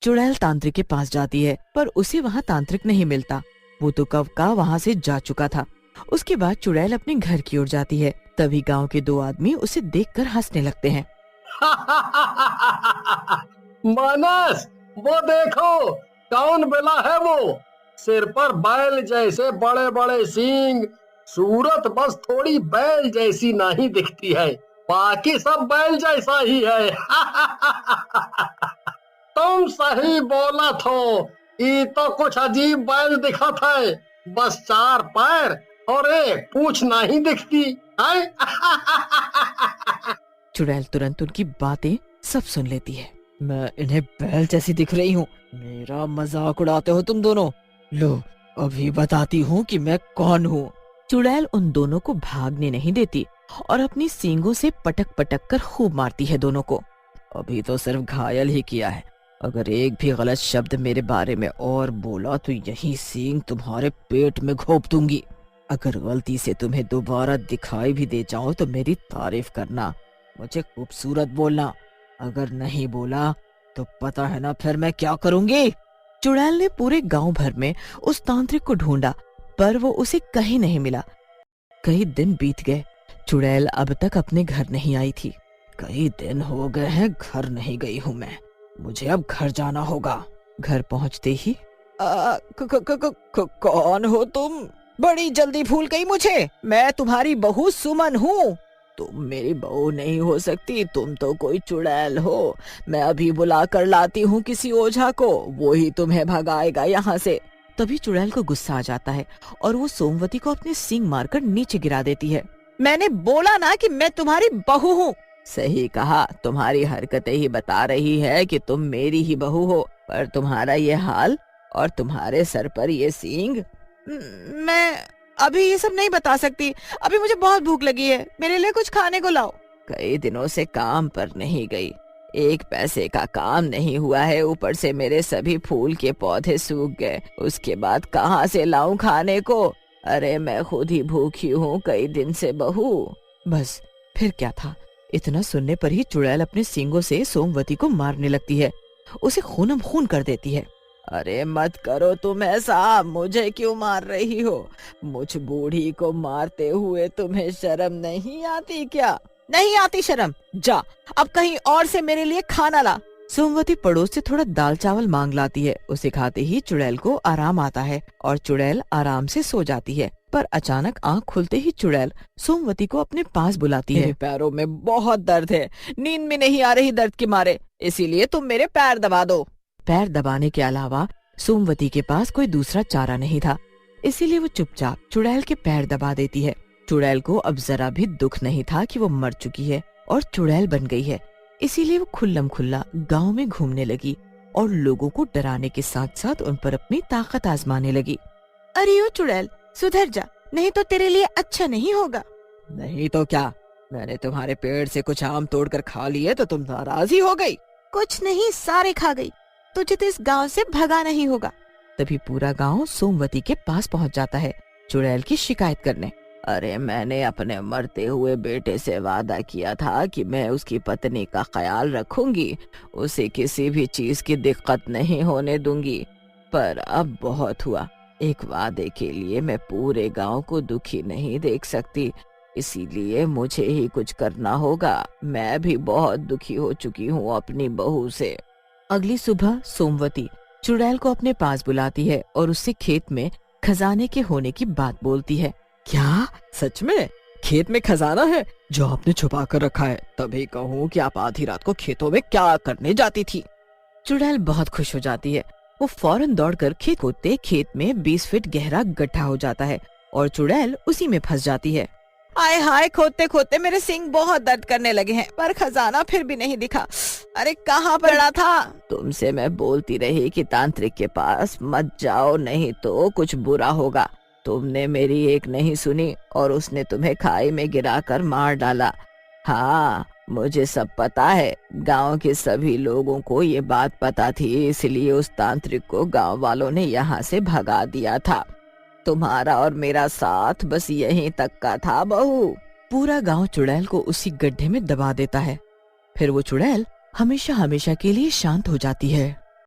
चुड़ैल तांत्रिक के पास जाती है, पर उसे वहाँ तांत्रिक नहीं मिलता। वो तो कब का वहाँ से जा चुका था। उसके बाद चुड़ैल अपने घर की ओर जाती है। तभी गांव के दो आदमी उसे देखकर हंसने लगते हैं। मानस, वो देखो, कौन बेला है वो? सिर पर बैल जैसे बड़े बड़े सींग, सूरत बस थोड़ी बैल जैसी नहीं दिखती है, बाकी सब बैल जैसा ही है। तुम सही बोला थो, ये तो कुछ अजीब बैल दिखत है, बस 4 पैर और एक पूंछ नहीं दिखती है। चुड़ैल तुरंत उनकी बातें सब सुन लेती है। मैं इन्हें बैल जैसी दिख रही हूँ? मेरा मजाक उड़ाते हो तुम दोनों? लो, अभी बताती हूँ कि मैं कौन हूँ। चुड़ैल उन दोनों को भागने नहीं देती और अपनी सींगों से पटक पटक कर खूब मारती है दोनों को। अभी तो सिर्फ घायल ही किया है, अगर एक भी गलत शब्द मेरे बारे में और बोला तो यही सींग तुम्हारे पेट में घोंप दूंगी। अगर गलती से तुम्हें दोबारा दिखाई भी दे जाऊं तो मेरी तारीफ करना, मुझे खूबसूरत बोलना। अगर नहीं बोला तो पता है ना फिर मैं क्या करूंगी। चुड़ैल ने पूरे गांव भर में उस तांत्रिक को ढूंढा, पर वो उसे कहीं नहीं मिला। कई दिन बीत गए, चुड़ैल अब तक अपने घर नहीं आई थी। कई दिन हो गए हैं घर नहीं गई हूँ मैं, मुझे अब घर जाना होगा। घर पहुँचते ही कौन हो तुम? बड़ी जल्दी भूल गई मुझे। मैं तुम्हारी बहू सुमन हूँ। तुम मेरी बहू नहीं हो सकती, तुम तो कोई चुड़ैल हो। मैं अभी बुला कर लाती हूँ किसी ओझा को, वो ही तुम्हें भगाएगा यहाँ से। तभी चुड़ैल को गुस्सा आ जाता है और वो सोमवती को अपने सींग मारकर नीचे गिरा देती है। मैंने बोला ना कि मैं तुम्हारी बहू हूँ। सही कहा, तुम्हारी हरकतें ही बता रही है कि तुम मेरी ही बहू हो, पर तुम्हारा ये हाल और तुम्हारे सर पर ये सींग। मैं अभी ये सब नहीं बता सकती, अभी मुझे बहुत भूख लगी है, मेरे लिए कुछ खाने को लाओ। कई दिनों से काम पर नहीं गई, 1 पैसे का काम नहीं हुआ है, ऊपर से मेरे सभी फूल के पौधे सूख गए, उसके बाद कहाँ से लाऊं खाने को? अरे मैं खुद ही भूखी हूँ कई दिन से बहू। बस फिर क्या था, इतना सुनने पर ही चुड़ैल अपने सींगों से सोमवती को मारने लगती है, उसे खूनम खून कर देती है। अरे मत करो तुम ऐसा, मुझे क्यों मार रही हो? मुझ बूढ़ी को मारते हुए तुम्हें शर्म नहीं आती क्या? नहीं आती शर्म, जा अब कहीं और से मेरे लिए खाना ला। सोमवती पड़ोस से थोड़ा दाल चावल मांग लाती है, उसे खाते ही चुड़ैल को आराम आता है और चुड़ैल आराम से सो जाती है। पर अचानक आंख खुलते ही चुड़ैल सोमवती को अपने पास बुलाती है। पैरों में बहुत दर्द है, नींद में नहीं आ रही दर्द के मारे, इसीलिए तुम मेरे पैर दबा दो। पैर दबाने के अलावा सोमवती के पास कोई दूसरा चारा नहीं था, इसीलिए वो चुपचाप चुड़ैल के पैर दबा देती है। चुड़ैल को अब जरा भी दुख नहीं था कि वो मर चुकी है और चुड़ैल बन गई है, इसीलिए वो खुल्लम खुल्ला गांव में घूमने लगी और लोगों को डराने के साथ साथ उन पर अपनी ताकत आजमाने लगी। अरे ओ चुड़ैल, सुधर जा, नहीं तो तेरे लिए अच्छा नहीं होगा। नहीं तो क्या, मैंने तुम्हारे पेड़ से कुछ आम तोड़कर खा लिए तो तुम नाराज ही हो गई। कुछ नहीं, सारे खा गई, तुझे तो इस गांव से भगा नहीं होगा। तभी पूरा गांव सोमवती के पास पहुंच जाता है चुड़ैल की शिकायत करने। अरे मैंने अपने मरते हुए बेटे से वादा किया था कि मैं उसकी पत्नी का ख्याल रखूंगी, उसे किसी भी चीज की दिक्कत नहीं होने दूंगी, पर अब बहुत हुआ। एक वादे के लिए मैं पूरे गांव को दुखी नहीं देख सकती, इसीलिए मुझे ही कुछ करना होगा। मैं भी बहुत दुखी हो चुकी हूँ अपनी बहू से। अगली सुबह सोमवती चुड़ैल को अपने पास बुलाती है और उससे खेत में खजाने के होने की बात बोलती है। क्या सच में खेत में खजाना है जो आपने छुपा कर रखा है? तभी कहूँ कि आप आधी रात को खेतों में क्या करने जाती थी। चुड़ैल बहुत खुश हो जाती है, वो फौरन दौड़कर खेत खोदते खेत में 20 फीट गहरा गड्ढा हो जाता है और चुड़ैल उसी में फंस जाती है। आय हाय, खोदते खोदते मेरे सींग बहुत दर्द करने लगे हैं, पर खजाना फिर भी नहीं दिखा। अरे कहाँ पड़ा था? तुमसे मैं बोलती रही कि तांत्रिक के पास मत जाओ, नहीं तो कुछ बुरा होगा। तुमने मेरी एक नहीं सुनी और उसने तुम्हें खाई में गिराकर मार डाला। हाँ, मुझे सब पता है, गांव के सभी लोगों को ये बात पता थी, इसलिए उस तांत्रिक को गांव वालों ने यहाँ से भगा दिया था। तुम्हारा और मेरा साथ बस यहीं तक का था बहू। पूरा गांव चुड़ैल को उसी गड्ढे में दबा देता है। फिर वो चुड़ैल हमेशा हमेशा के लिए शांत हो जाती है।